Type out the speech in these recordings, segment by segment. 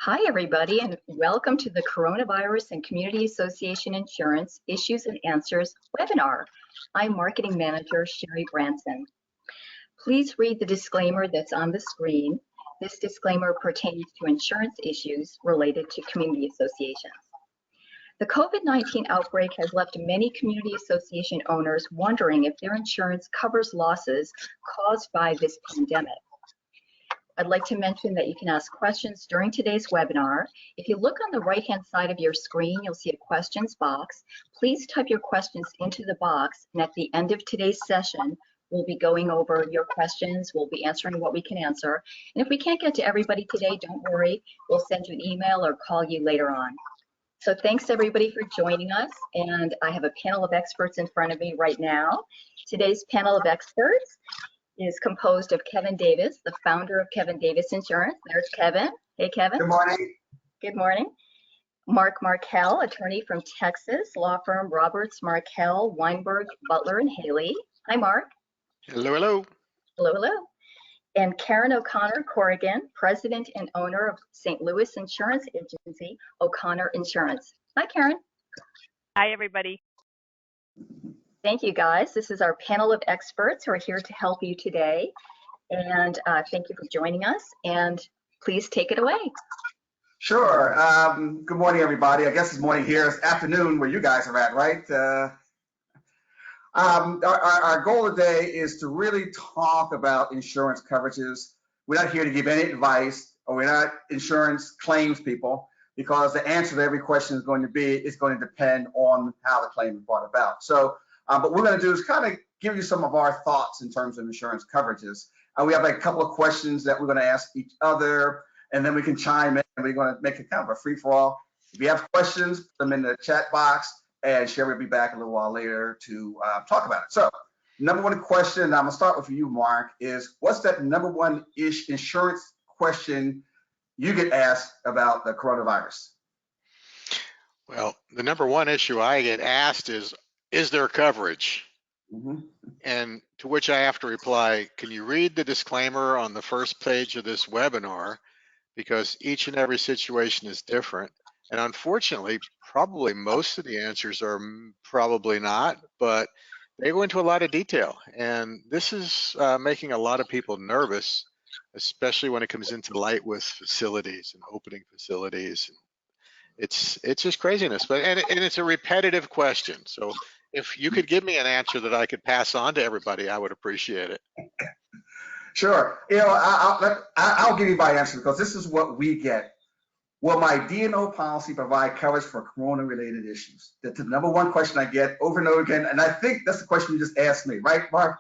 Hi, everybody, and welcome to the Coronavirus and Community Association Insurance Issues and Answers webinar. I'm Marketing Manager Sherry Branson. Please read the disclaimer that's on the screen. This disclaimer pertains to insurance issues related to community associations. The COVID-19 outbreak has left many community association owners wondering if their insurance covers losses caused by this pandemic. I'd like to mention that you can ask questions during today's webinar. If you look on the right-hand side of your screen, you'll see a questions box. Please type your questions into the box, and at the end of today's session, we'll be going over your questions. We'll be answering what we can answer. And if we can't get to everybody today, don't worry. We'll send you an email or call you later on. So thanks everybody for joining us. And I have a panel of experts in front of me right now. Today's panel of experts is composed of Kevin Davis, the founder of Kevin Davis Insurance. There's Kevin. Hey, Kevin. Good morning. Good morning. Mark Markell, attorney from Texas, law firm Roberts, Markell, Weinberg, Butler, and Haley. Hi, Mark. Hello, hello. Hello, hello. And Karen O'Connor Corrigan, president and owner of St. Louis insurance agency, O'Connor Insurance. Hi, Karen. Hi, everybody. Thank you, guys. This is our panel of experts who are here to help you today. And thank you for joining us. And please take it away. Sure. Good morning, everybody. I guess it's morning here. It's afternoon where you guys are at, right? Our goal today is to really talk about insurance coverages. We're not here to give any advice, or we're not insurance claims people, because the answer to every question is going to depend on how the claim is brought about. So, what we're going to do is kind of give you some of our thoughts in terms of insurance coverages. We have like a couple of questions that we're going to ask each other, and then we can chime in, and we're going to make it kind of a free-for-all. If you have questions, put them in the chat box, and Sherry will be back a little while later to talk about it. So, number one question, and I'm going to start with you, Mark, is what's that number one-ish insurance question you get asked about the coronavirus? Well, the number one issue I get asked is there coverage? Mm-hmm. And to which I have to reply, can you read the disclaimer on the first page of this webinar? Because each and every situation is different. And unfortunately, probably most of the answers are probably not, but they go into a lot of detail. And this is making a lot of people nervous, especially when it comes into light with facilities and opening facilities. It's just craziness, and it's a repetitive question. So if you could give me an answer that I could pass on to everybody, I would appreciate it. Sure. You know, I'll give you my answer, because this is what we get. Will my D&O policy provide coverage for corona-related issues? That's the number one question I get over and over again, and I think that's the question you just asked me, right, Mark?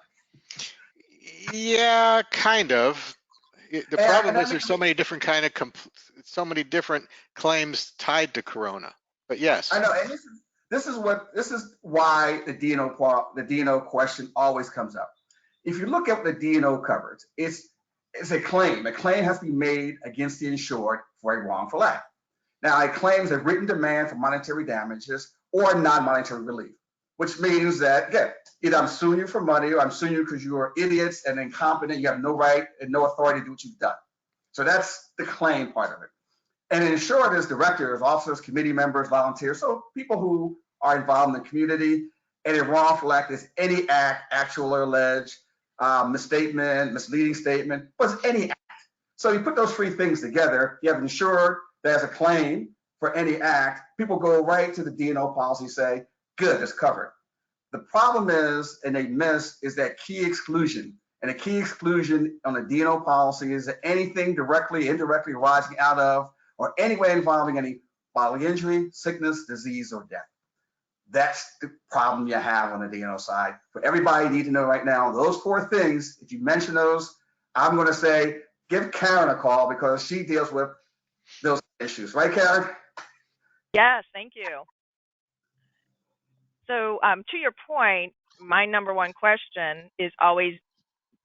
Yeah, kind of. The problem is there's so many different so many different claims tied to corona. But yes, I know, and this is why the D&O question always comes up. If you look at the D&O coverage, it's a claim. A claim has to be made against the insured for a wrongful act. Now, a claim is a written demand for monetary damages or non-monetary relief, which means that, again, either I'm suing you for money, or I'm suing you because you are idiots and incompetent, you have no right and no authority to do what you've done. So that's the claim part of it. And insured is directors, officers, committee members, volunteers, so people who are involved in the community. And a wrongful act is any act, actual or alleged, misstatement, misleading statement, but it's any act. So you put those three things together, you have insured that has a claim for any act. People go right to the D&O policy, say, good, it's covered. The problem is, and they miss, is that key exclusion. And a key exclusion on a D&O policy is that anything directly, indirectly arising out of, or any way involving any bodily injury, sickness, disease, or death. That's the problem you have on the D&O side. For everybody, you need to know right now, those four things, if you mention those, I'm going to say, give Karen a call, because she deals with those issues. Right, Karen? Yes, thank you. So to your point, my number one question is always,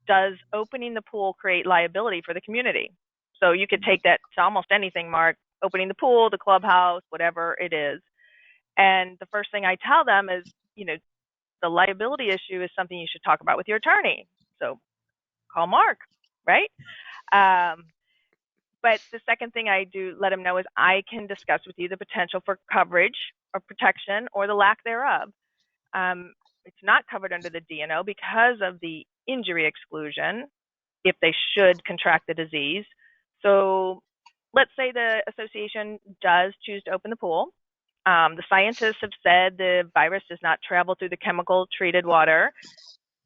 does opening the pool create liability for the community? So you could take that to almost anything, Mark, opening the pool, the clubhouse, whatever it is. And the first thing I tell them is, you know, the liability issue is something you should talk about with your attorney. So call Mark, right? But the second thing I do let them know is I can discuss with you the potential for coverage or protection or the lack thereof. It's not covered under the D&O because of the injury exclusion if they should contract the disease. So let's say the association does choose to open the pool. The scientists have said the virus does not travel through the chemical treated water,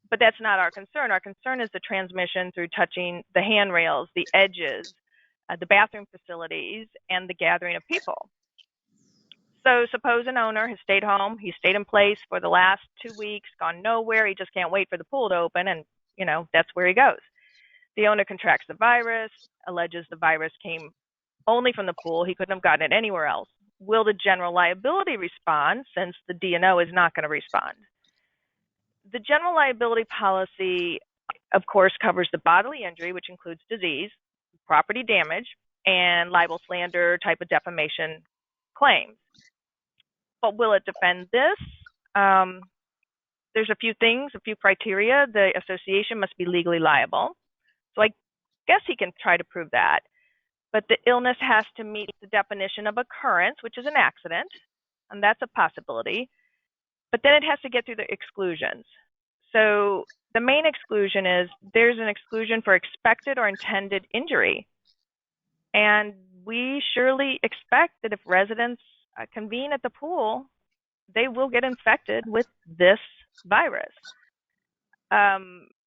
but that's not our concern. Our concern is the transmission through touching the handrails, the edges, the bathroom facilities, and the gathering of people. So suppose an owner has stayed home, he stayed in place for the last 2 weeks, gone nowhere, he just can't wait for the pool to open, and that's where he goes. The owner contracts the virus, alleges the virus came only from the pool, he couldn't have gotten it anywhere else. Will the general liability respond since the D&O is not going to respond? The general liability policy, of course, covers the bodily injury, which includes disease, property damage, and libel, slander type of defamation claims. But will it defend this? There's a few things, a few criteria. The association must be legally liable. So I guess he can try to prove that. But the illness has to meet the definition of occurrence, which is an accident, and that's a possibility. But then it has to get through the exclusions. So the main exclusion is there's an exclusion for expected or intended injury. And we surely expect that if residents convene at the pool, they will get infected with this virus.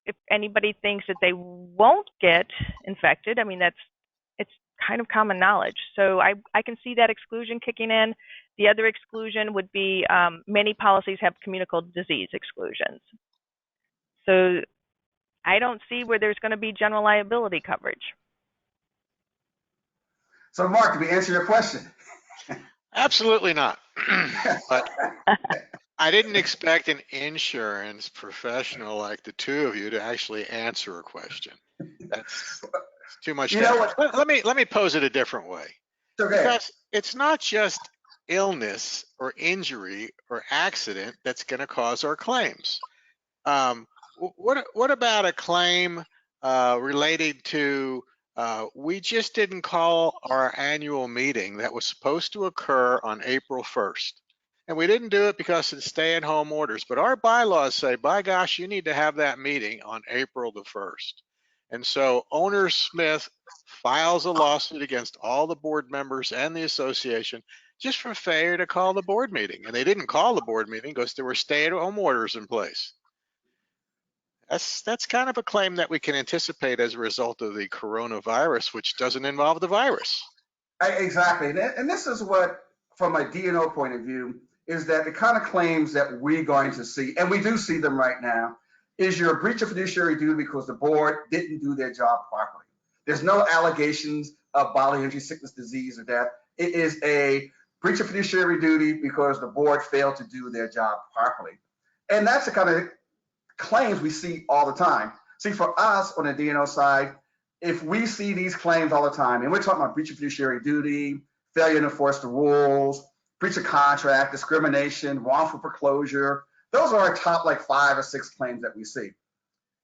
If anybody thinks that they won't get infected, I mean, it's kind of common knowledge. So I can see that exclusion kicking in. The other exclusion would be many policies have communicable disease exclusions. So I don't see where there's going to be general liability coverage. So Mark, did we answer your question? Absolutely not. But I didn't expect an insurance professional like the two of you to actually answer a question. That's too much. Let me pose it a different way. Okay. Because it's not just illness or injury or accident that's going to cause our claims. What about a claim related to we just didn't call our annual meeting that was supposed to occur on April 1st. And we didn't do it because of stay-at-home orders. But our bylaws say, by gosh, you need to have that meeting on April the 1st. And so owner Smith files a lawsuit against all the board members and the association just for failure to call the board meeting. And they didn't call the board meeting because there were stay-at-home orders in place. That's kind of a claim that we can anticipate as a result of the coronavirus, which doesn't involve the virus. Exactly. And this is what, from a D&O point of view, is that the kind of claims that we're going to see, and we do see them right now, is your breach of fiduciary duty because the board didn't do their job properly. There's no allegations of bodily injury, sickness, disease, or death. It is a breach of fiduciary duty because the board failed to do their job properly. And that's the kind of claims we see all the time. See, for us on the D&O side, if we see these claims all the time, and we're talking about breach of fiduciary duty, failure to enforce the rules, breach of contract, discrimination, wrongful foreclosure, those are our top like 5 or 6 claims that we see.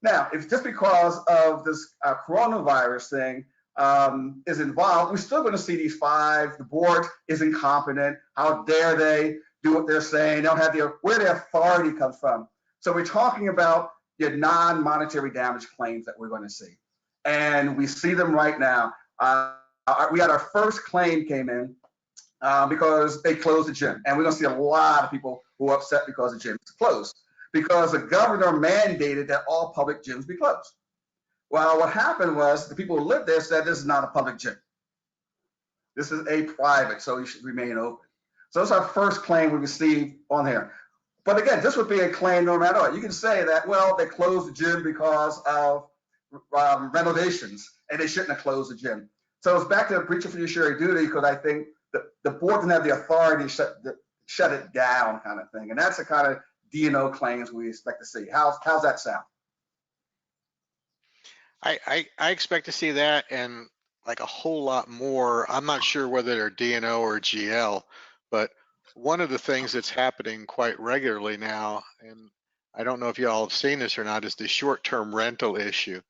Now, if just because of this coronavirus thing is involved, we're still going to see these 5. The board is incompetent. How dare they do what they're saying? They don't have where their authority comes from. So we're talking about your non-monetary damage claims that we're going to see. And we see them right now. We had our first claim came in because they closed the gym. And we're going to see a lot of people who are upset because the gym is closed, because the governor mandated that all public gyms be closed. Well, what happened was the people who lived there said this is not a public gym. This is a private, so you should remain open. So that's our first claim we received on here. But again, this would be a claim no matter what. You can say that, well, they closed the gym because of renovations and they shouldn't have closed the gym. So it's back to the breach of fiduciary duty, because I think the board doesn't have the authority to shut it down kind of thing. And that's the kind of D&O claims we expect to see. How's that sound? I expect to see that and like a whole lot more. I'm not sure whether they're D&O or GL, but one of the things that's happening quite regularly now, and I don't know if you all have seen this or not, is the short-term rental issue.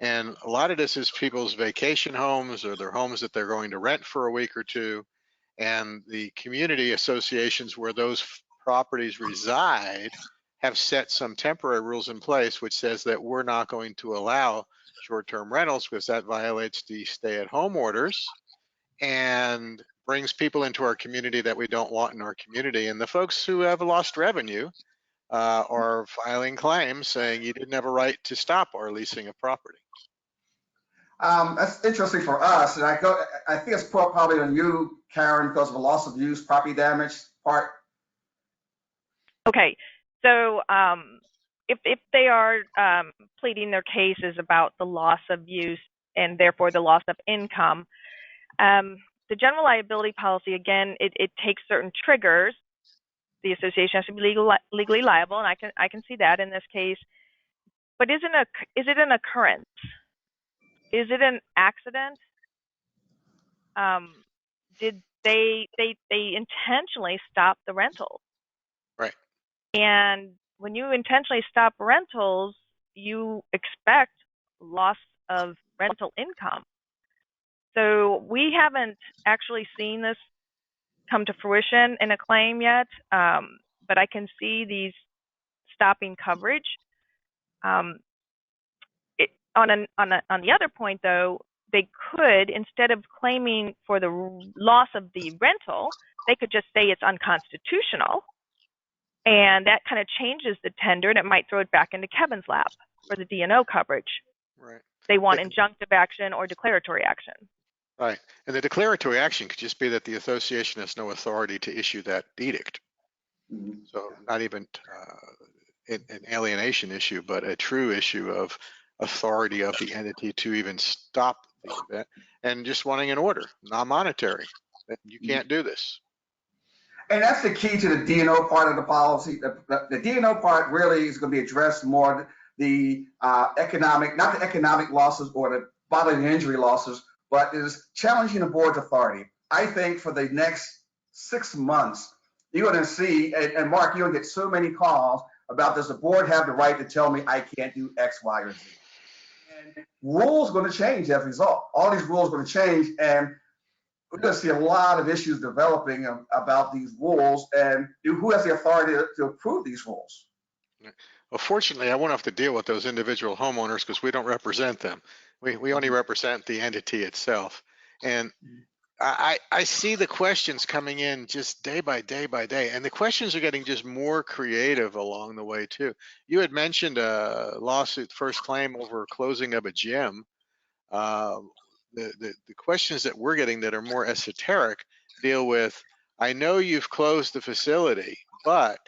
And a lot of this is people's vacation homes or their homes that they're going to rent for a week or two. And the community associations where those properties reside have set some temporary rules in place, which says that we're not going to allow short-term rentals because that violates the stay-at-home orders and brings people into our community that we don't want in our community. And the folks who have lost revenue are filing claims saying you didn't have a right to stop our leasing of property. That's interesting for us, and I think it's probably on you, Karen, because of the loss of use, property damage part. Okay, so if they are pleading their cases about the loss of use and therefore the loss of income, the general liability policy, again, it takes certain triggers. The association has to be legally liable, and I can see that in this case. But is it an occurrence? Is it an accident? Did they intentionally stop the rentals? Right. And when you intentionally stop rentals, you expect loss of rental income. So we haven't actually seen this come to fruition in a claim yet, but I can see these stopping coverage. On the other point, though, they could, instead of claiming for the loss of the rental, they could just say it's unconstitutional, and that kind of changes the tender, and it might throw it back into Kevin's lap for the D&O coverage. Right. They want injunctive action or declaratory action. Right. And the declaratory action could just be that the association has no authority to issue that edict. Mm-hmm. So not even an alienation issue, but a true issue of authority of the entity to even stop the event, and just wanting an order, non-monetary, that you can't do this. And that's the key to the D&O part of the policy. The D&O part really is going to be addressed more the economic, not the economic losses or the bodily injury losses, but is challenging the board's authority. I think for the next 6 months, you're going to see, and Mark, you're going to get so many calls about, does the board have the right to tell me I can't do X, Y, or Z? And rules are going to change as a result. All these rules are going to change, and we're going to see a lot of issues developing about these rules and who has the authority to approve these rules. Well, fortunately, I won't have to deal with those individual homeowners because we don't represent them. We only represent the entity itself. And I see the questions coming in just day by day by day, and the questions are getting just more creative along the way too. You had mentioned a lawsuit, first claim over closing of a gym. The questions that we're getting that are more esoteric deal with, I know you've closed the facility, but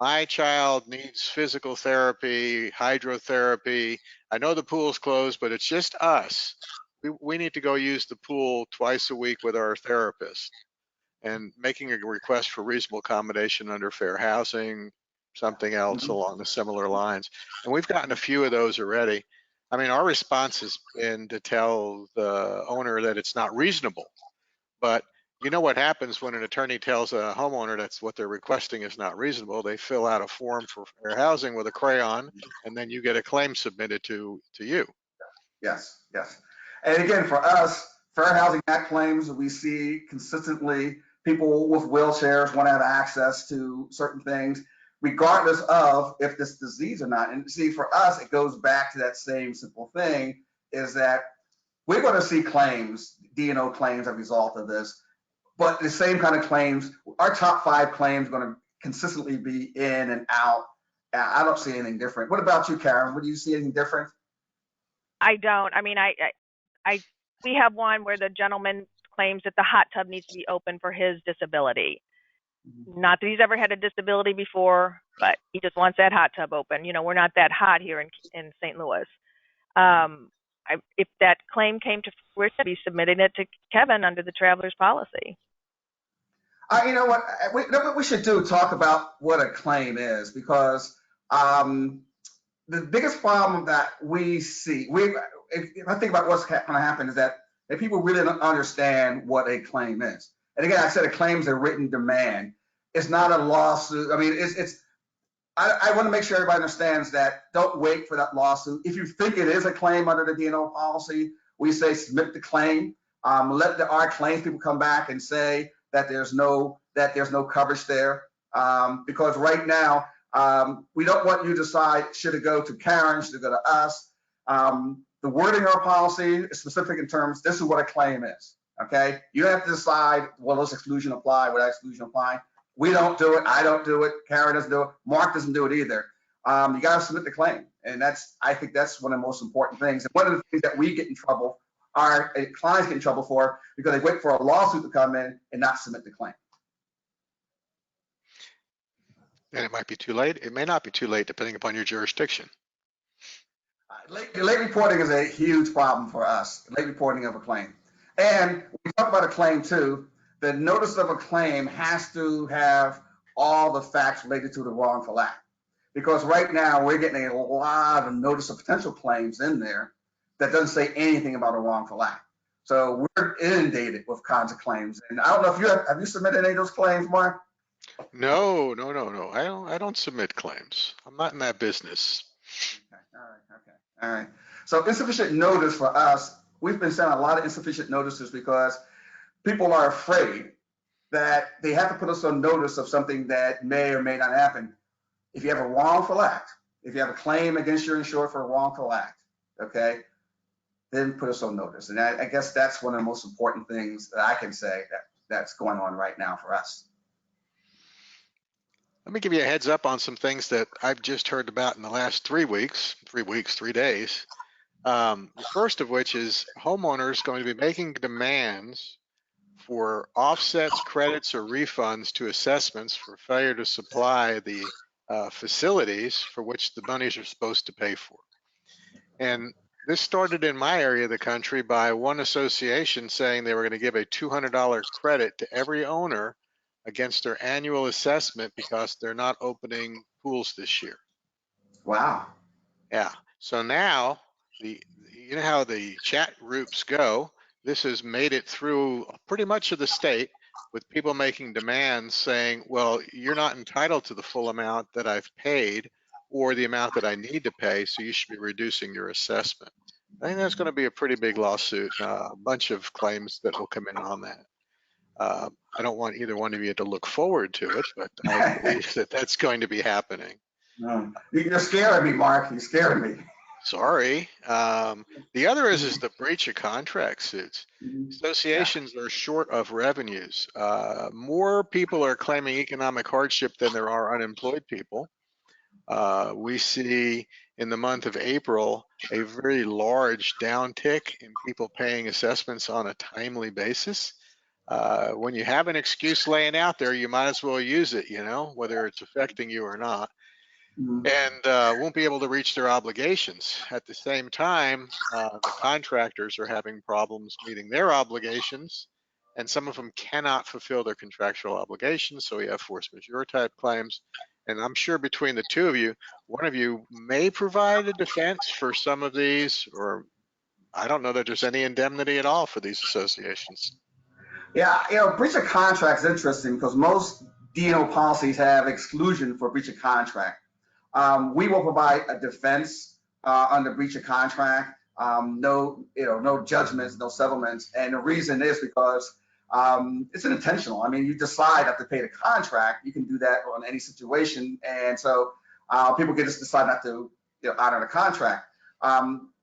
my child needs physical therapy, hydrotherapy. I know the pool's closed, but it's just us. We need to go use the pool twice a week with our therapist, and making a request for reasonable accommodation under fair housing, something else along the similar lines. And we've gotten a few of those already. I mean, our response has been to tell the owner that it's not reasonable, but you know what happens when an attorney tells a homeowner that's what they're requesting is not reasonable? They fill out a form for fair housing with a crayon, and then you get a claim submitted to you. Yes, yes. And again, for us, Fair Housing Act claims, we see consistently people with wheelchairs want to have access to certain things, regardless of if this disease or not. And see, for us, it goes back to that same simple thing, is that we're going to see claims, D&O claims as a result of this, but the same kind of claims, our top 5 claims are going to consistently be in and out. I don't see anything different. What about you, Karen? Would you see anything different? I don't. I mean, we have one where the gentleman claims that the hot tub needs to be open for his disability. Not that he's ever had a disability before, but he just wants that hot tub open. You know, we're not that hot here in St. Louis. If that claim came to fruition, I'd be submitting it to Kevin under the traveler's policy. You know what we should do, talk about what a claim is, because the biggest problem that we see, if I think about what's going to happen, is that people really don't understand what a claim is. And again, I said a claim is a written demand. It's not a lawsuit. I mean, I want to make sure everybody understands that don't wait for that lawsuit. If you think it is a claim under the D&O policy, we say submit the claim. Let our claims people come back and say that there's no coverage there. Because right now, we don't want you to decide should it go to Karen, should it go to us. The wording of our policy is specific in terms, this is what a claim is, okay? You don't have to decide, will this exclusion apply, will that exclusion apply? We don't do it, I don't do it, Karen doesn't do it, Mark doesn't do it either. You gotta submit the claim. And I think that's one of the most important things. And one of the things that we get in trouble, our clients get in trouble for, because they wait for a lawsuit to come in and not submit the claim. And it might be too late. It may not be too late, depending upon your jurisdiction. Late reporting is a huge problem for us, late reporting of a claim. And when we talk about a claim too, the notice of a claim has to have all the facts related to the wrongful act. Because right now we're getting a lot of notice of potential claims in there that doesn't say anything about a wrongful act. So we're inundated with kinds of claims. And I don't know if have you submitted any of those claims, Mark? No. I don't submit claims. I'm not in that business. All right. So insufficient notice for us, we've been sending a lot of insufficient notices because people are afraid that they have to put us on notice of something that may or may not happen. If you have a wrongful act, if you have a claim against your insured for a wrongful act, okay, then put us on notice. And I guess that's one of the most important things that I can say that's going on right now for us. Let me give you a heads up on some things that I've just heard about in the last 3 days. The first of which is homeowners going to be making demands for offsets, credits, or refunds to assessments for failure to supply the facilities for which the monies are supposed to pay for. And this started in my area of the country by one association saying they were going to give a $200 credit to every owner against their annual assessment because they're not opening pools this year. Wow. Yeah. So now, you know how the chat groups go. This has made it through pretty much of the state with people making demands saying, well, you're not entitled to the full amount that I've paid or the amount that I need to pay, so you should be reducing your assessment. I think that's going to be a pretty big lawsuit, a bunch of claims that will come in on that. I don't want either one of you to look forward to it, but I believe that that's going to be happening. No. You're scaring me, Mark. You're scaring me. Sorry. The other is the breach of contract suits. Associations are short of revenues. More people are claiming economic hardship than there are unemployed people. We see in the month of April a very large downtick in people paying assessments on a timely basis. When you have an excuse laying out there, you might as well use it, whether it's affecting you or not. And won't be able to reach their obligations. At the same time, the contractors are having problems meeting their obligations, and some of them cannot fulfill their contractual obligations, so we have force majeure type claims. And I'm sure between the two of you, one of you may provide a defense for some of these, or I don't know that there's any indemnity at all for these associations. Yeah, breach of contract is interesting because most D&O policies have exclusion for breach of contract. We will provide a defense under breach of contract. No judgments, no settlements, and the reason is because it's intentional. I mean, you decide not to pay the contract, you can do that on any situation, and so people can just decide not to honor the contract.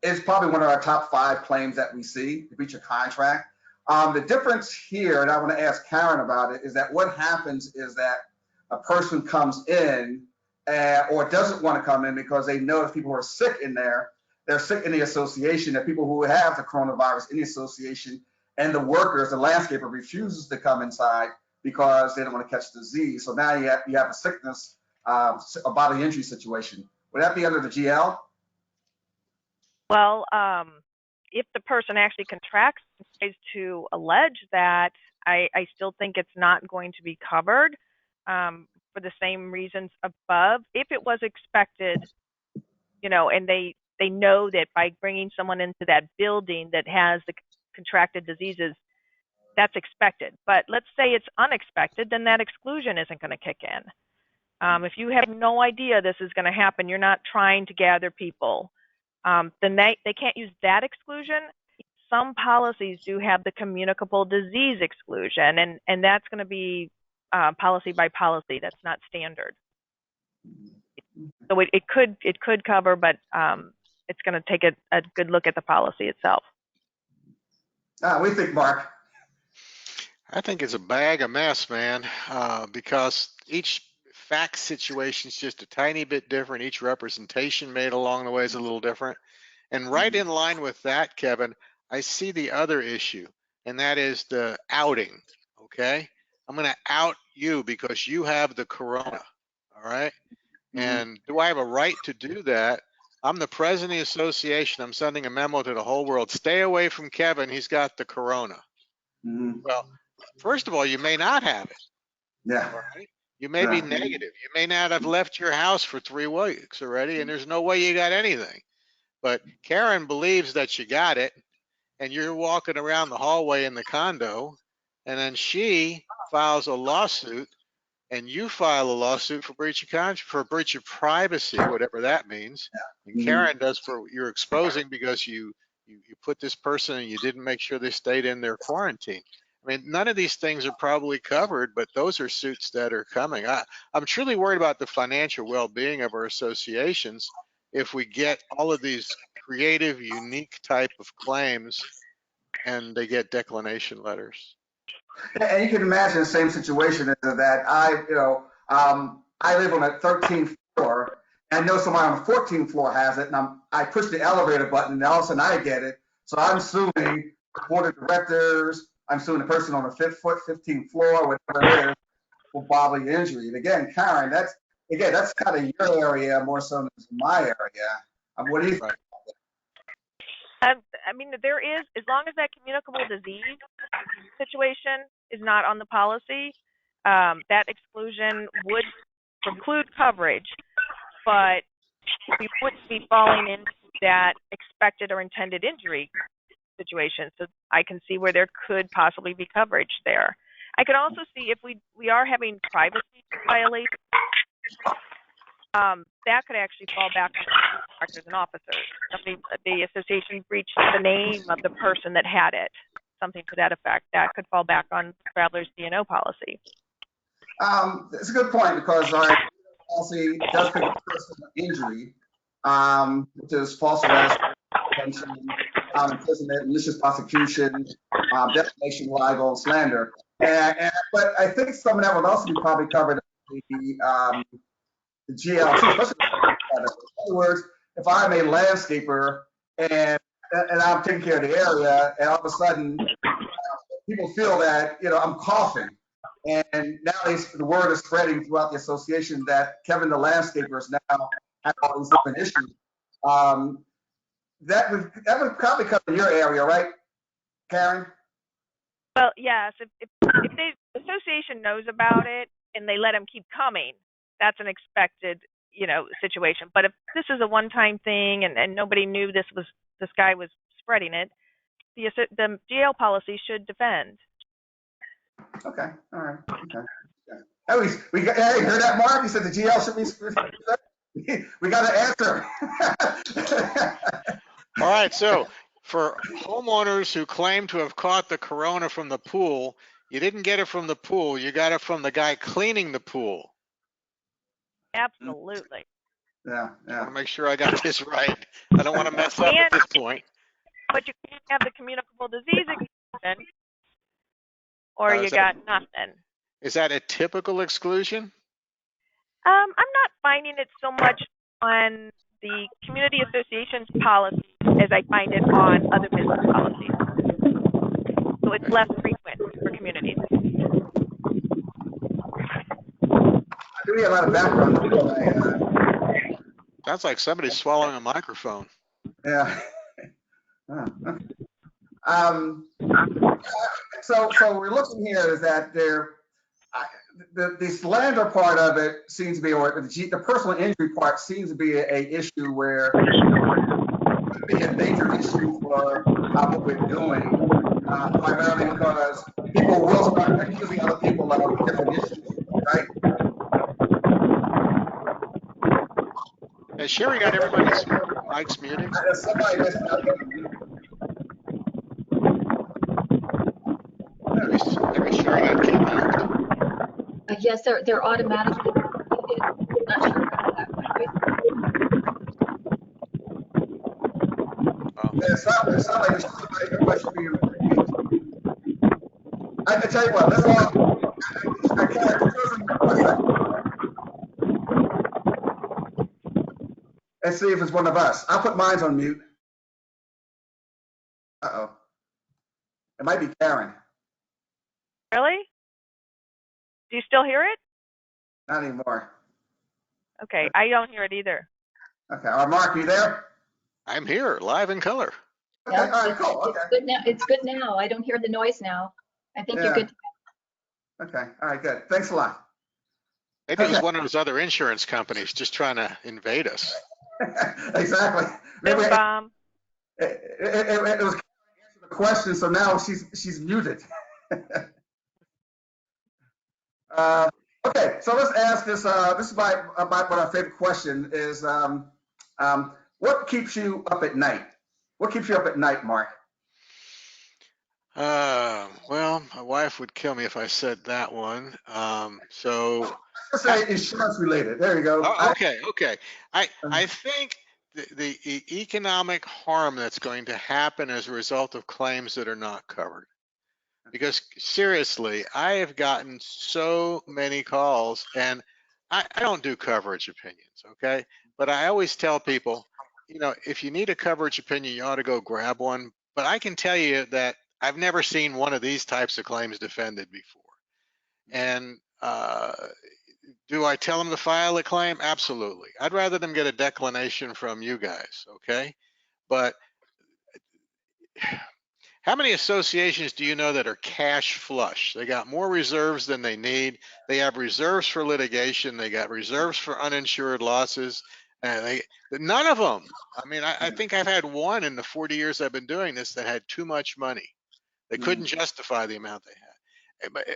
It's probably one of our top 5 claims that we see, the breach of contract. The difference here, and I want to ask Karen about it, is that what happens is that a person comes in or doesn't want to come in because they know if people who are sick in there, they're sick in the association, that people who have the coronavirus in the association, and the workers, the landscaper, refuses to come inside because they don't want to catch the disease. So now you have a sickness, a bodily injury situation. Would that be under the GL? Well, if the person actually contracts and tries to allege that, I still think it's not going to be covered for the same reasons above. If it was expected, and they know that by bringing someone into that building that has the contracted diseases, that's expected. But let's say it's unexpected, then that exclusion isn't going to kick in. If you have no idea this is going to happen, you're not trying to gather people, then they can't use that exclusion. Some policies do have the communicable disease exclusion, and that's going to be policy by policy. That's not standard. So it could cover, but it's going to take a good look at the policy itself. What do you think, Mark? I think it's a bag of mess, man, because each fact situation is just a tiny bit different. Each representation made along the way is a little different. And right in line with that, Kevin, I see the other issue, and that is the outing, okay? I'm going to out you because you have the corona, all right? And do I have a right to do that? I'm the president of the association. I'm sending a memo to the whole world. Stay away from Kevin. He's got the corona. Well, first of all, you may not have it. Yeah. All right? You may be negative. You may not have left your house for 3 weeks already, and there's no way you got anything. But Karen believes that you got it, and you're walking around the hallway in the condo, and then she files a lawsuit, and you file a lawsuit for breach of privacy, whatever that means. And Karen does for you're exposing because you put this person and you didn't make sure they stayed in their quarantine. I mean, none of these things are probably covered, but those are suits that are coming. I'm truly worried about the financial well-being of our associations if we get all of these creative, unique type of claims and they get declination letters. And you can imagine the same situation is that I live on a 13th floor, and I know somebody on the 14th floor has it, and I push the elevator button, and all of a sudden I get it. So I'm suing the board of directors. I'm suing the person on the 15th floor, whatever it is, for bodily injury. And again, Karen, that's kind of your area more so than my area. What do you think? I mean, there is, as long as that communicable disease situation is not on the policy, that exclusion would preclude coverage, but we wouldn't be falling into that expected or intended injury situation. So I can see where there could possibly be coverage there. I could also see if we are having privacy violations, that could actually fall back on directors and officers. The association breached the name of the person that had it, something to that effect. That could fall back on Travelers D&O policy. It's a good point because our policy does pick up personal injury, which is false arrest, detention, imprisonment, malicious prosecution, defamation, libel, and slander. But I think some of that would also be probably covered in the GL too, especially in other words, if I'm a landscaper and I'm taking care of the area, and all of a sudden people feel that I'm coughing, and now the word is spreading throughout the association that Kevin the landscaper is now have all these different issues. That would probably cover your area, right, Karen? Well, yes. If the association knows about it and they let them keep coming, that's an expected, situation. But if this is a one-time thing and nobody knew this guy was spreading it, the GL policy should defend. Okay. All right. Okay. At least hey, heard that, Mark? You said the GL should be. We got an answer. All right. So for homeowners who claim to have caught the corona from the pool, you didn't get it from the pool. You got it from the guy cleaning the pool. Absolutely. Yeah. I want to make sure I got this right. I don't want to mess up at this point. But you can't have the communicable disease exclusion, or you got nothing. Is that a typical exclusion? I'm not finding it so much on the community association's policy as I find it on other business policies. So it's less frequent for communities. I do get a lot of background. Sounds like somebody's swallowing a microphone. Yeah. So we're looking here is that the slander part of it seems to be, or the personal injury part seems to be a issue where it could be a major issue for what we're doing, primarily because people will start accusing other people of different issues, right? Sherry got everybody's mics muted? Somebody that's Maybe Sherry got kicked out. Yes, they're automatically muted. Not sure about that one. it sounds like everybody should be. I can tell you what. Let's all. I can't. Let's see if it's one of us. I'll put mine on mute. Uh-oh. It might be Karen. Really? Do you still hear it? Not anymore. Okay, I don't hear it either. Okay. All right, Mark, you there? I'm here, live in color. Okay. Yeah, All right, cool. It's Okay. good now. It's good now. I don't hear the noise now. I think you're Yeah. good. Okay. All right, good. Thanks a lot. Maybe it was Okay. one of those other insurance companies just trying to invade us. Exactly. Boom, Maybe bomb. it was the question, so now she's muted. Okay, so let's ask this. This is my one of my favorite question is what keeps you up at night? What keeps you up at night, Mark? Well, my wife would kill me if I said that one. Let's say insurance related. There you go. Oh, okay. I think the economic harm that's going to happen as a result of claims that are not covered. Because seriously, I have gotten so many calls, and I don't do coverage opinions, okay? But I always tell people, if you need a coverage opinion, you ought to go grab one. But I can tell you that I've never seen one of these types of claims defended before. And do I tell them to file a claim? Absolutely. I'd rather them get a declination from you guys, okay? But how many associations do you know that are cash flush? They got more reserves than they need. They have reserves for litigation. They got reserves for uninsured losses. And none of them. I mean, I think I've had one in the 40 years I've been doing this that had too much money. They couldn't justify the amount they had. But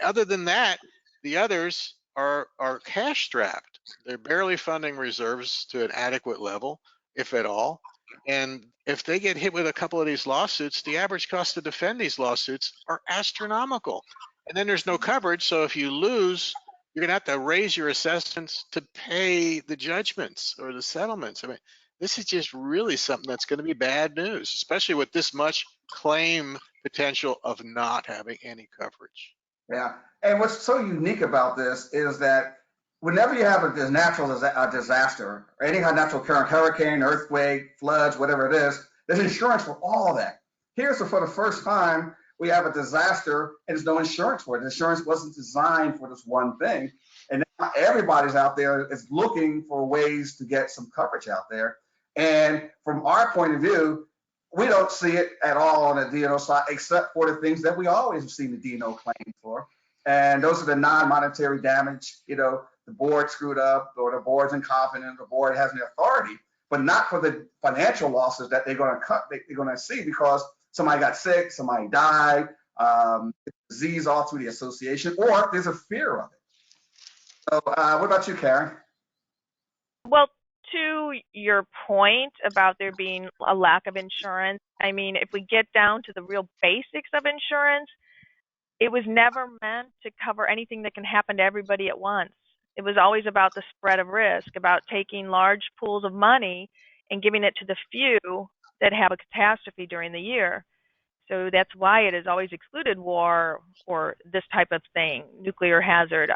other than that, the others are cash strapped. They're barely funding reserves to an adequate level, if at all. And if they get hit with a couple of these lawsuits, the average cost to defend these lawsuits are astronomical. And then there's no coverage. So if you lose, you're going to have to raise your assessments to pay the judgments or the settlements. I mean, this is just really something that's going to be bad news, especially with this much claim potential of not having any coverage. Yeah, and what's so unique about this is that whenever you have a natural disaster, or any kind of natural occurrence, hurricane, earthquake, floods, whatever it is, there's insurance for all of that. Here, so for the first time, we have a disaster and there's no insurance for it. The insurance wasn't designed for this one thing. And now everybody's out there is looking for ways to get some coverage out there. And from our point of view, we don't see it at all on the D&O side, except for the things that we always have seen the D&O claim for. And those are the non-monetary damage, the board screwed up or the board's incompetent, the board has the authority, but not for the financial losses that they're going to see because somebody got sick, somebody died, disease all through the association, or there's a fear of it. So what about you, Karen? Well, to your point about there being a lack of insurance, I mean, if we get down to the real basics of insurance, it was never meant to cover anything that can happen to everybody at once. It was always about the spread of risk, about taking large pools of money and giving it to the few that have a catastrophe during the year. So that's why it has always excluded war or this type of thing, nuclear hazard.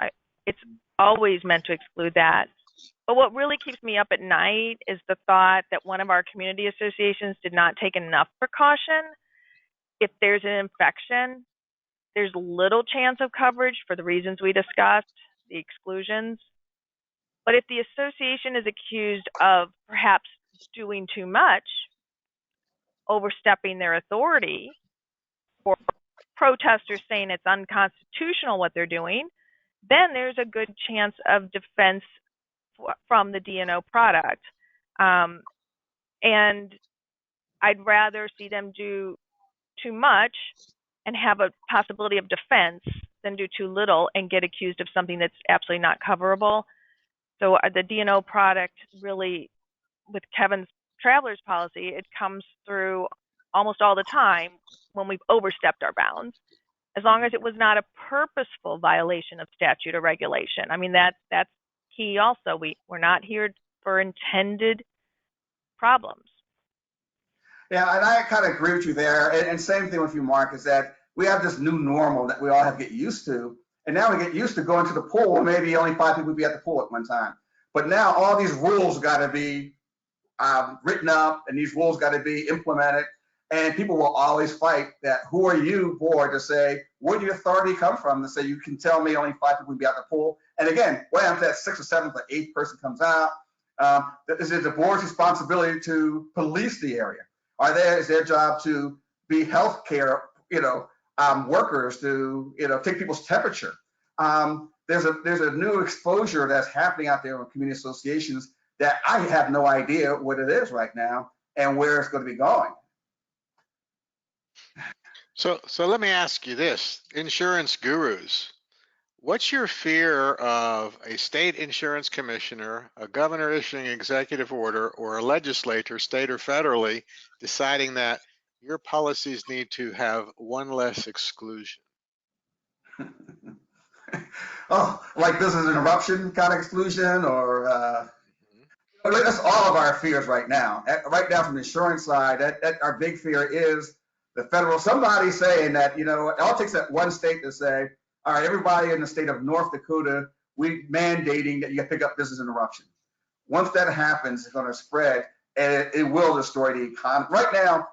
It's always meant to exclude that. But what really keeps me up at night is the thought that one of our community associations did not take enough precaution. If there's an infection, there's little chance of coverage for the reasons we discussed, the exclusions. But if the association is accused of perhaps doing too much, overstepping their authority, or protesters saying it's unconstitutional what they're doing, then there's a good chance of defense from the D&O product. And I'd rather see them do too much and have a possibility of defense than do too little and get accused of something that's absolutely not coverable. So the D&O product really with Kevin's traveler's policy, it comes through almost all the time when we've overstepped our bounds, as long as it was not a purposeful violation of statute or regulation. I mean, that's key also. We're not here for intended problems. Yeah, and I kind of agree with you there. And same thing with you, Mark, is that we have this new normal that we all have to get used to. And now we get used to going to the pool, maybe only 5 people would be at the pool at one time. But now all these rules got to be written up, and these rules got to be implemented. And people will always fight that. Who are you, board, to say, where did your authority come from to say you can tell me only 5 people would be at the pool? And again, what happens that 6th or 7th or 8th person comes out? Is it the board's responsibility to police the area? Is their job to be healthcare, workers to, take people's temperature? There's a new exposure that's happening out there in community associations that I have no idea what it is right now and where it's going to be going. So let me ask you this, insurance gurus, what's your fear of a state insurance commissioner, a governor issuing an executive order, or a legislator, state or federally, deciding that your policies need to have one less exclusion? Oh, like business interruption kind of exclusion, or that's all of our fears right now. Right now, from the insurance side, that our big fear is the federal. Somebody saying that, it all takes that one state to say, all right, everybody in the state of North Dakota, we mandating that you pick up business interruption. Once that happens, it's going to spread, and it will destroy the economy. Right now,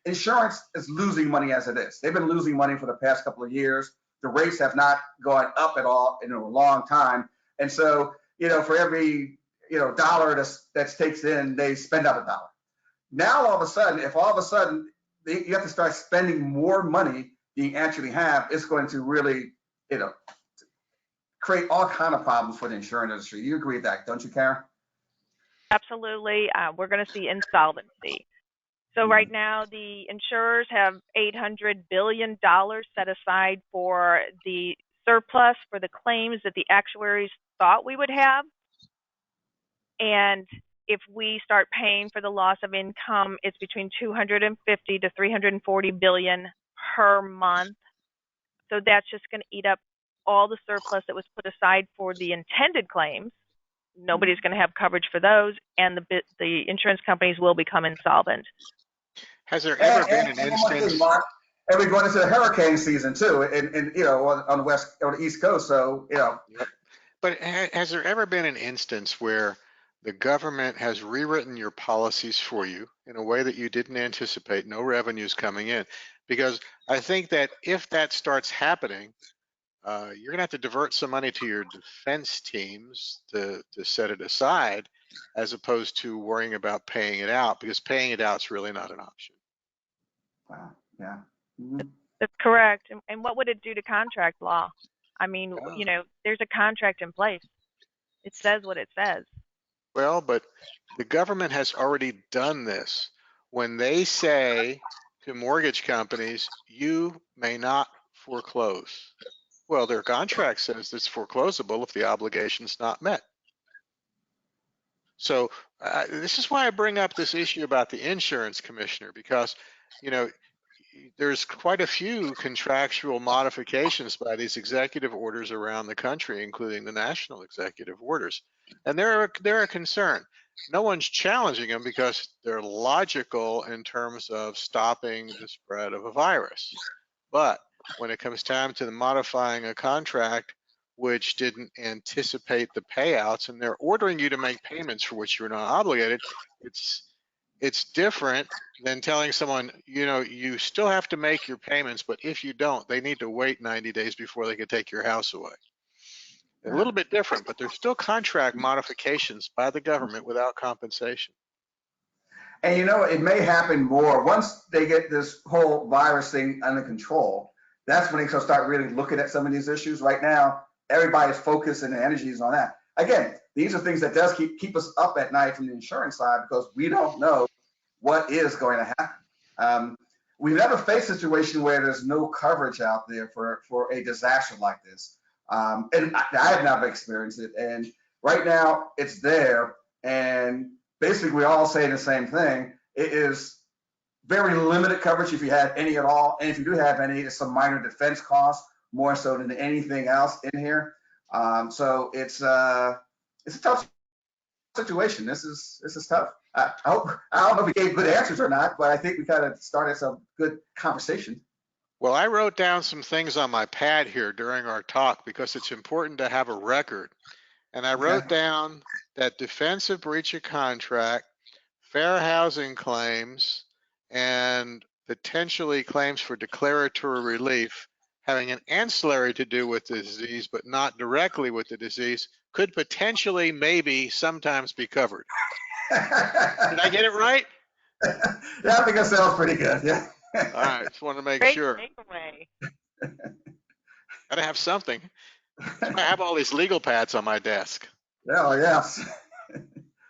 insurance is losing money as it is. They've been losing money for the past couple of years. The rates have not gone up at all in a long time. And so, for every, dollar that takes in, they spend out $1. Now, all of a sudden, you have to start spending more money than you actually have, it's going to really, create all kind of problems for the insurance industry. You agree with that, don't you, Karen? Absolutely. We're going to see insolvency. So right now, the insurers have $800 billion set aside for the surplus for the claims that the actuaries thought we would have. And if we start paying for the loss of income, it's between 250 to 340 billion per month. So that's just going to eat up all the surplus that was put aside for the intended claims. Nobody's going to have coverage for those, and the insurance companies will become insolvent. Has there ever been an instance? Mark, and we're going into the hurricane season too, and on the East Coast. So Yep. But has there ever been an instance where the government has rewritten your policies for you in a way that you didn't anticipate, no revenues coming in? Because I think that if that starts happening, you're going to have to divert some money to your defense teams to set it aside, as opposed to worrying about paying it out, because paying it out is really not an option. Wow. Yeah. Mm-hmm. That's correct. And what would it do to contract law? I mean, there's a contract in place. It says what it says. Well, but the government has already done this. When they say to mortgage companies, you may not foreclose. Well, their contract says it's foreclosable if the obligation's not met. So this is why I bring up this issue about the insurance commissioner, because, there's quite a few contractual modifications by these executive orders around the country, including the national executive orders. And they're a concern. No one's challenging them because they're logical in terms of stopping the spread of a virus. But when it comes time to modifying a contract which didn't anticipate the payouts, and they're ordering you to make payments for which you're not obligated, it's different than telling someone, you still have to make your payments, but if you don't, they need to wait 90 days before they can take your house away. They're a little bit different, but there's still contract modifications by the government without compensation. And it may happen more once they get this whole virus thing under control. That's when they can start really looking at some of these issues. Right now, everybody's focus and energy is on that. Again, these are things that does keep us up at night from the insurance side, because we don't know what is going to happen. We've never faced a situation where there's no coverage out there for a disaster like this. And I have never experienced it. And right now it's there, and basically we all say the same thing. It is very limited coverage if you have any at all, and if you do have any, it's some minor defense costs more so than anything else in here. So it's a tough situation. This is tough. I don't know if we gave good answers or not, but I think we kind of started some good conversation. Well, I wrote down some things on my pad here during our talk because it's important to have a record. And I wrote down that defensive breach of contract, fair housing claims, and potentially claims for declaratory relief having an ancillary to do with the disease, but not directly with the disease, could potentially, maybe, sometimes be covered. Did I get it right? Yeah, I think that sounds pretty good. Yeah. All right, just want to make Great sure. takeaway. Gotta have something. That's why I have all these legal pads on my desk. Oh, yes.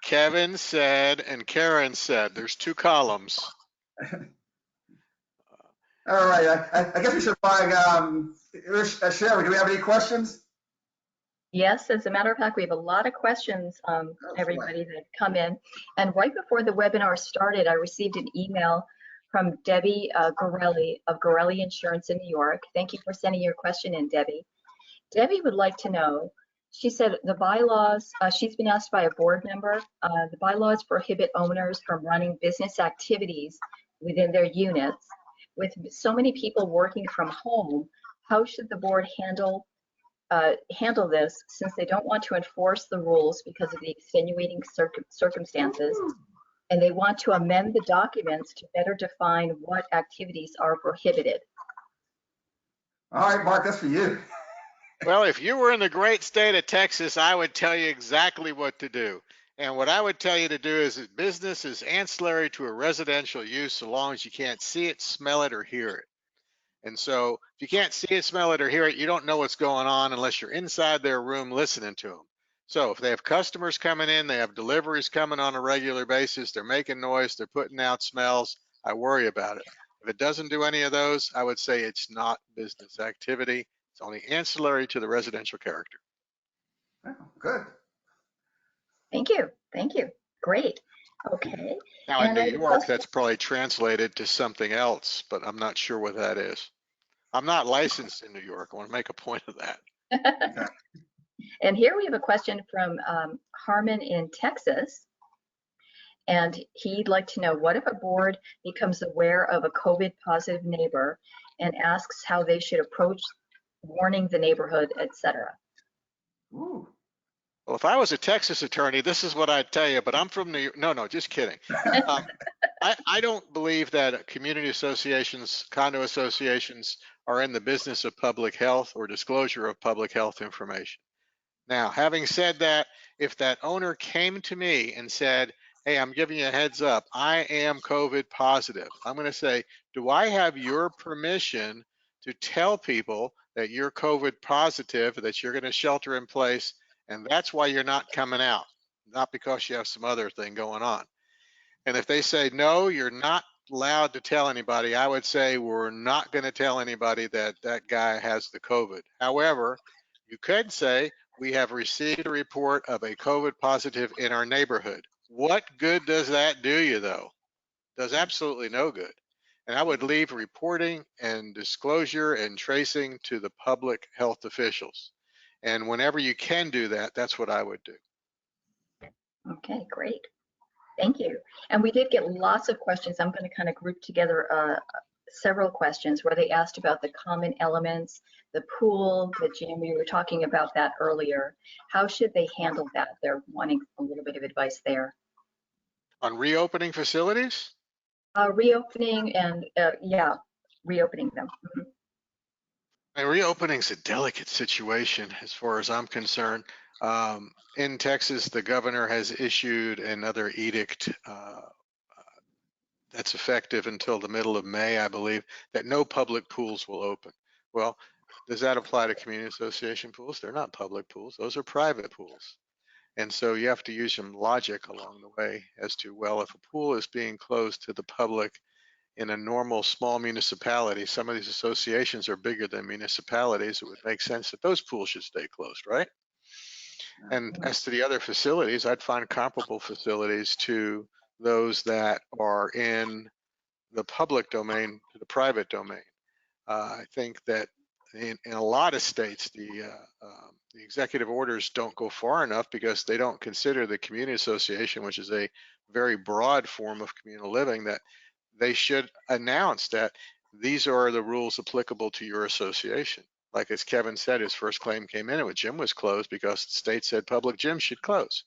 Kevin said and Karen said, there's 2 columns. All right. I guess we should find, Sherry, do we have any questions? Yes, as a matter of fact, we have a lot of questions, everybody that come in. And right before the webinar started, I received an email from Debbie Gorelli of Gorelli Insurance in New York. Thank you for sending your question in, Debbie. Debbie would like to know, she said the bylaws, she's been asked by a board member, the bylaws prohibit owners from running business activities within their units. With so many people working from home, how should the board handle this, since they don't want to enforce the rules because of the extenuating circumstances, and they want to amend the documents to better define what activities are prohibited? All right, Mark, that's for you. Well, if you were in the great state of Texas, I would tell you exactly what to do. And what I would tell you to do is that business is ancillary to a residential use so long as you can't see it, smell it, or hear it. And so if you can't see it, smell it, or hear it, you don't know what's going on unless you're inside their room listening to them. So if they have customers coming in, they have deliveries coming on a regular basis, they're making noise, they're putting out smells, I worry about it. If it doesn't do any of those, I would say it's not business activity. It's only ancillary to the residential character. Oh, good. Thank you. Thank you. Great. Okay. Now in And New I York, also- that's probably translated to something else, but I'm not sure what that is. I'm not licensed in New York. I want to make a point of that. And here we have a question from Harmon in Texas. And he'd like to know, what if a board becomes aware of a COVID positive neighbor and asks how they should approach warning the neighborhood, etc.? Ooh. Well, if I was a Texas attorney, this is what I'd tell you, but I'm from New York. No, just kidding. I don't believe that community associations, condo associations are in the business of public health or disclosure of public health information. Now, having said that, if that owner came to me and said, hey, I'm giving you a heads up, I am COVID positive, I'm going to say, do I have your permission to tell people that you're COVID positive, that you're going to shelter in place, and that's why you're not coming out, not because you have some other thing going on? And if they say, no, you're not allowed to tell anybody, I would say, we're not going to tell anybody that that guy has the COVID. However, you could say, we have received a report of a COVID positive in our neighborhood. What good does that do you, though? Does absolutely no good. And I would leave reporting and disclosure and tracing to the public health officials. And whenever you can do that, that's what I would do. Okay, great. Thank you. And we did get lots of questions. I'm going to kind of group together several questions where they asked about the common elements, the pool, the gym. We were talking about that earlier. How should they handle that? They're wanting a little bit of advice there. On reopening facilities? Reopening and, yeah, reopening them. Mm-hmm. And reopening is a delicate situation as far as I'm concerned. In Texas, the governor has issued another edict that's effective until the middle of May, I believe, that no public pools will open. Well, does that apply to community association pools? They're not public pools. Those are private pools. And so you have to use some logic along the way as to, well, if a pool is being closed to the public in a normal small municipality, some of these associations are bigger than municipalities, it would make sense that those pools should stay closed, right? And as to the other facilities, I'd find comparable facilities to those that are in the public domain to the private domain. I think that in a lot of states, the executive orders don't go far enough because they don't consider the community association, which is a very broad form of communal living, that they should announce that these are the rules applicable to your association. Like as Kevin said, his first claim came in and the gym was closed because the state said public gyms should close.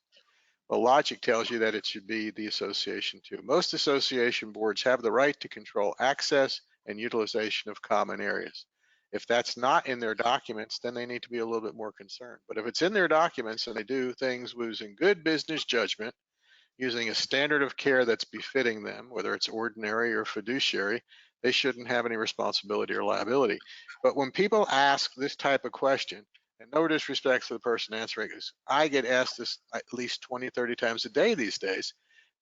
Well, logic tells you that it should be the association too. Most association boards have the right to control access and utilization of common areas. If that's not in their documents, then they need to be a little bit more concerned. But if it's in their documents and they do things using good business judgment, using a standard of care that's befitting them, whether it's ordinary or fiduciary, they shouldn't have any responsibility or liability. But when people ask this type of question, and no disrespect to the person answering, because I get asked this at least 20, 30 times a day these days,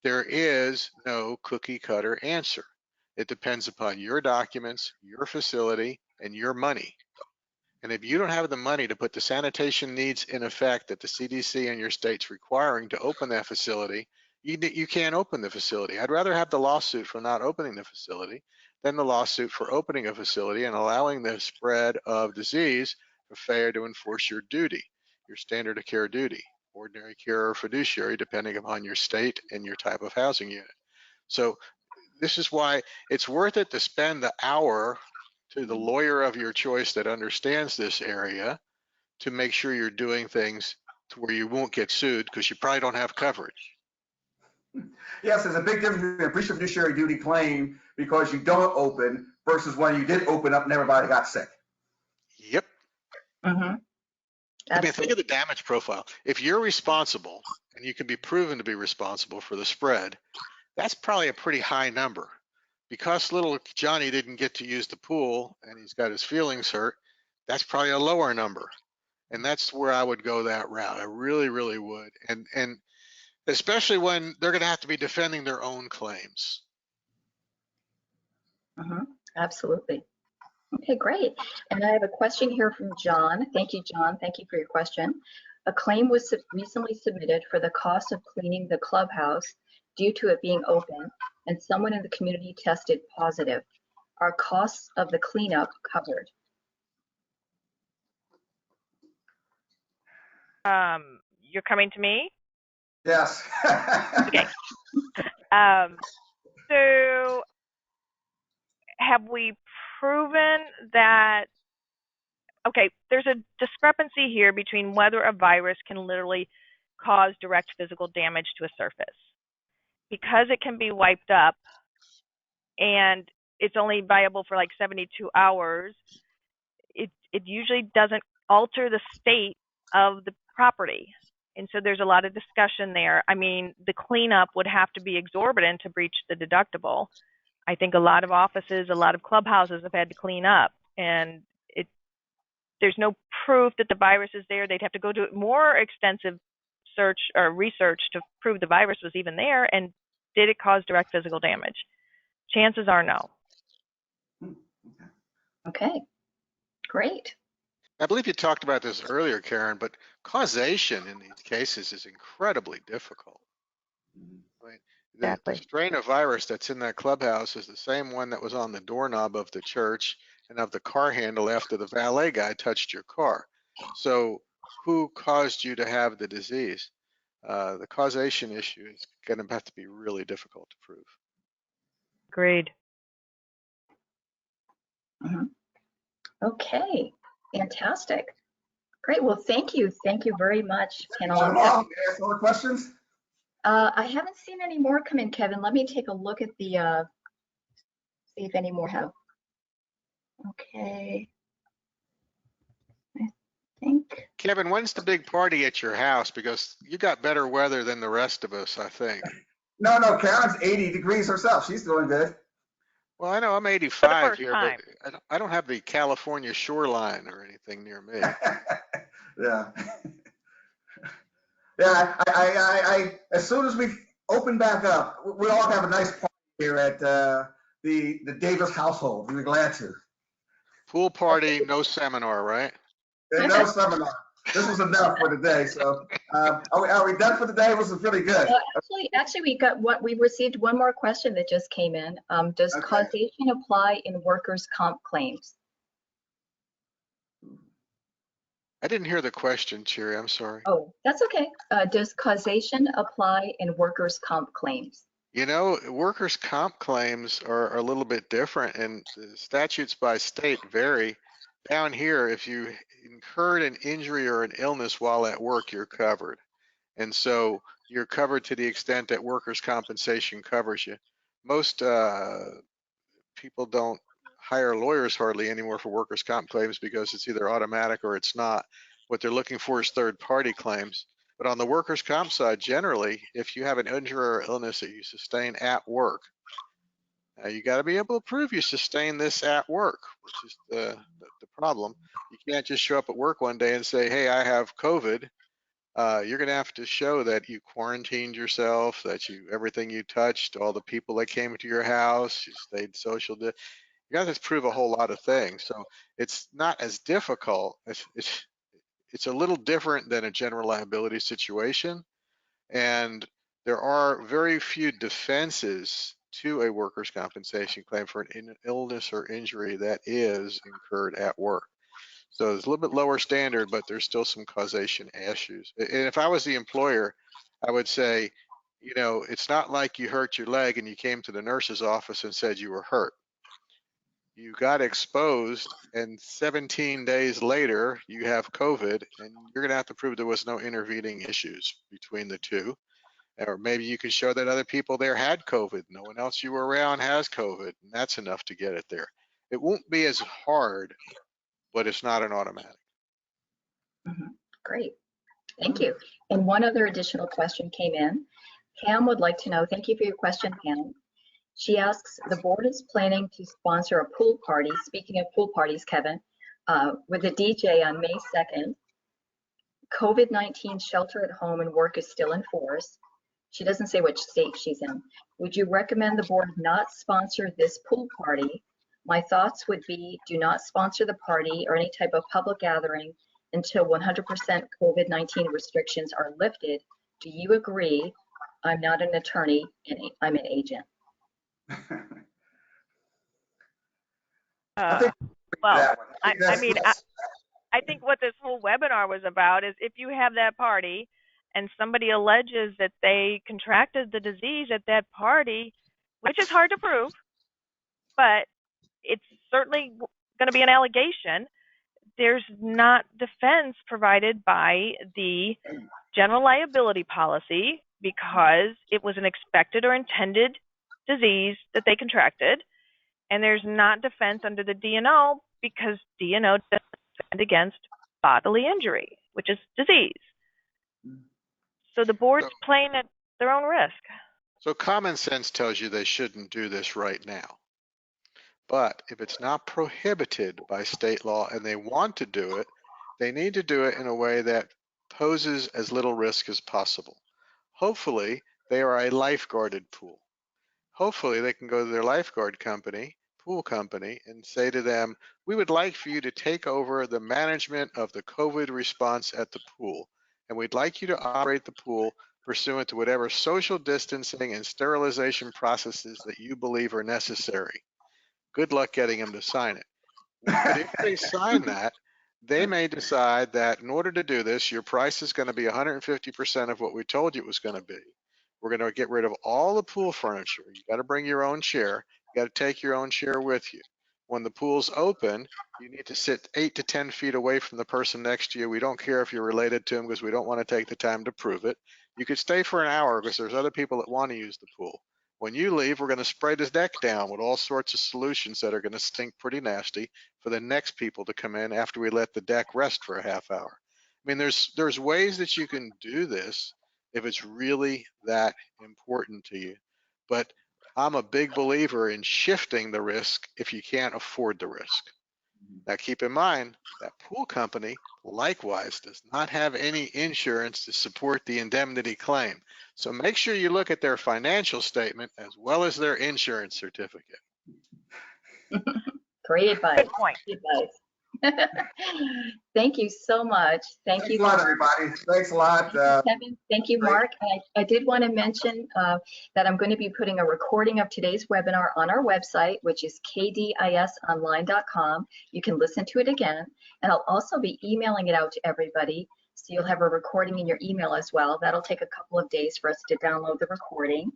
there is no cookie cutter answer. It depends upon your documents, your facility, and your money. And if you don't have the money to put the sanitation needs in effect that the CDC and your state's requiring to open that facility, you can't open the facility. I'd rather have the lawsuit for not opening the facility than the lawsuit for opening a facility and allowing the spread of disease for failure to enforce your duty, your standard of care duty, ordinary care or fiduciary, depending upon your state and your type of housing unit. So this is why it's worth it to spend the hour to the lawyer of your choice that understands this area to make sure you're doing things to where you won't get sued because you probably don't have coverage. Yes, there's a big difference between a breach of fiduciary duty claim because you don't open versus when you did open up and everybody got sick. Yep. Mm-hmm. I mean, think of the damage profile. If you're responsible and you can be proven to be responsible for the spread, that's probably a pretty high number. Because little Johnny didn't get to use the pool and he's got his feelings hurt, that's probably a lower number. And that's where I would go that route. I really, really would. And especially when they're going to have to be defending their own claims. Mm-hmm. Absolutely. Okay, great. And I have a question here from John. Thank you, John. Thank you for your question. A claim was recently submitted for the cost of cleaning the clubhouse due to it being open, and someone in the community tested positive. Are costs of the cleanup covered? You're coming to me? Yes. Okay. So have we proven that, okay, there's a discrepancy here between whether a virus can literally cause direct physical damage to a surface. Because it can be wiped up and it's only viable for like 72 hours, it usually doesn't alter the state of the property. And so there's a lot of discussion there. I mean, the cleanup would have to be exorbitant to breach the deductible. I think a lot of offices, a lot of clubhouses have had to clean up, and there's no proof that the virus is there. They'd have to go do more extensive search or research to prove the virus was even there, and did it cause direct physical damage? Chances are no. Okay, great. I believe you talked about this earlier, Karen, but causation in these cases is incredibly difficult. Right? Exactly. The strain of virus that's in that clubhouse is the same one that was on the doorknob of the church and of the car handle after the valet guy touched your car. So who caused you to have the disease? The causation issue is going to have to be really difficult to prove. Agreed. Mm-hmm. Okay, fantastic. Great, well, thank you. Thank you very much, panel. Ask more questions? I haven't seen any more come in, Kevin. Let me take a look at the, see if any more have. Okay. I think. Kevin, when's the big party at your house? Because you got better weather than the rest of us, I think. No, Karen's 80 degrees herself. She's doing good. Well, I know I'm 85 here, time. but I don't have the California shoreline or anything near me. Yeah. Yeah, I as soon as we open back up, we'll all have a nice party here at the Davis household. We'll be glad to. Pool party, no seminar, right? No seminar. This was enough for today. So are we done for today? This was really good. Actually, we received one more question that just came in. Does Okay. causation apply in workers' comp claims? I didn't hear the question, Cherry. I'm sorry. Oh, that's okay. Does causation apply in workers' comp claims? You know, workers' comp claims are a little bit different, and the statutes by state vary. Down here, if you incurred an injury or an illness while at work, you're covered. And so you're covered to the extent that workers' compensation covers you. Most people don't hire lawyers hardly anymore for workers' comp claims because it's either automatic or it's not. What they're looking for is third-party claims. But on the workers' comp side, generally, if you have an injury or illness that you sustain at work, you got to be able to prove you sustained this at work, which is the problem. You can't just show up at work one day and say, hey, I have COVID. You're going to have to show that you quarantined yourself, that everything you touched, all the people that came to your house, you stayed social. You got to prove a whole lot of things. So it's not as difficult. It's a little different than a general liability situation. And there are very few defenses to a workers' compensation claim for an illness or injury that is incurred at work. So it's a little bit lower standard, but there's still some causation issues. And if I was the employer, I would say, you know, it's not like you hurt your leg and you came to the nurse's office and said you were hurt. You got exposed, and 17 days later, you have COVID, and you're going to have to prove there was no intervening issues between the two. Or maybe you can show that other people there had COVID. No one else you were around has COVID, and that's enough to get it there. It won't be as hard, but it's not an automatic. Great, thank you. And one other additional question came in. Pam would like to know, thank you for your question, Pam. She asks, the board is planning to sponsor a pool party, speaking of pool parties, Kevin, with a DJ on May 2nd. COVID-19 shelter at home and work is still in force. She doesn't say which state she's in. Would you recommend the board not sponsor this pool party? My thoughts would be, do not sponsor the party or any type of public gathering until 100% COVID-19 restrictions are lifted. Do you agree? I'm not an attorney, and I'm an agent. I think what this whole webinar was about is if you have that party and somebody alleges that they contracted the disease at that party, which is hard to prove, but it's certainly going to be an allegation, there's not defense provided by the general liability policy because it was an expected or intended disease that they contracted, and there's not defense under the D&O because D&O doesn't defend against bodily injury, which is disease. So the board's playing at their own risk. So common sense tells you they shouldn't do this right now. But if it's not prohibited by state law and they want to do it, they need to do it in a way that poses as little risk as possible. Hopefully, they are a lifeguarded pool. Hopefully, they can go to their lifeguard company, pool company, and say to them, we would like for you to take over the management of the COVID response at the pool. And we'd like you to operate the pool pursuant to whatever social distancing and sterilization processes that you believe are necessary. Good luck getting them to sign it. But if they sign that, they may decide that in order to do this, your price is going to be 150% of what we told you it was going to be. We're going to get rid of all the pool furniture. You got to bring your own chair. You got to take your own chair with you. When the pool's open, you need to sit 8 to 10 feet away from the person next to you. We don't care if you're related to them because we don't want to take the time to prove it. You could stay for an hour because there's other people that want to use the pool. When you leave, we're going to spray this deck down with all sorts of solutions that are going to stink pretty nasty for the next people to come in after we let the deck rest for a half hour. I mean, there's ways that you can do this if it's really that important to you. But I'm a big believer in shifting the risk if you can't afford the risk. Now, keep in mind that pool company likewise does not have any insurance to support the indemnity claim. So make sure you look at their financial statement as well as their insurance certificate. Great advice. Good point. Great advice. Thank you so much. Thank Thanks you. a lot, everybody. Thanks a lot. Kevin. Thank you, great. Mark. And I did want to mention that I'm going to be putting a recording of today's webinar on our website, which is kdisonline.com. You can listen to it again. And I'll also be emailing it out to everybody. So you'll have a recording in your email as well. That'll take a couple of days for us to download the recording.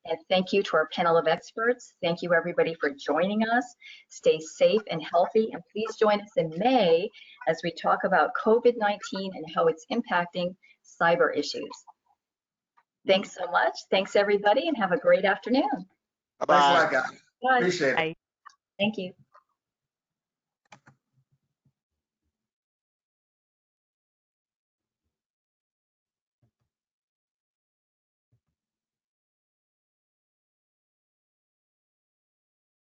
And thank you to our panel of experts. Thank you, everybody, for joining us. Stay safe and healthy. And please join us in May as we talk about COVID-19 and how it's impacting cyber issues. Thanks so much. Thanks, everybody, and have a great afternoon. Bye-bye. Thanks a lot, guys. Bye. Appreciate it. Bye. Thank you.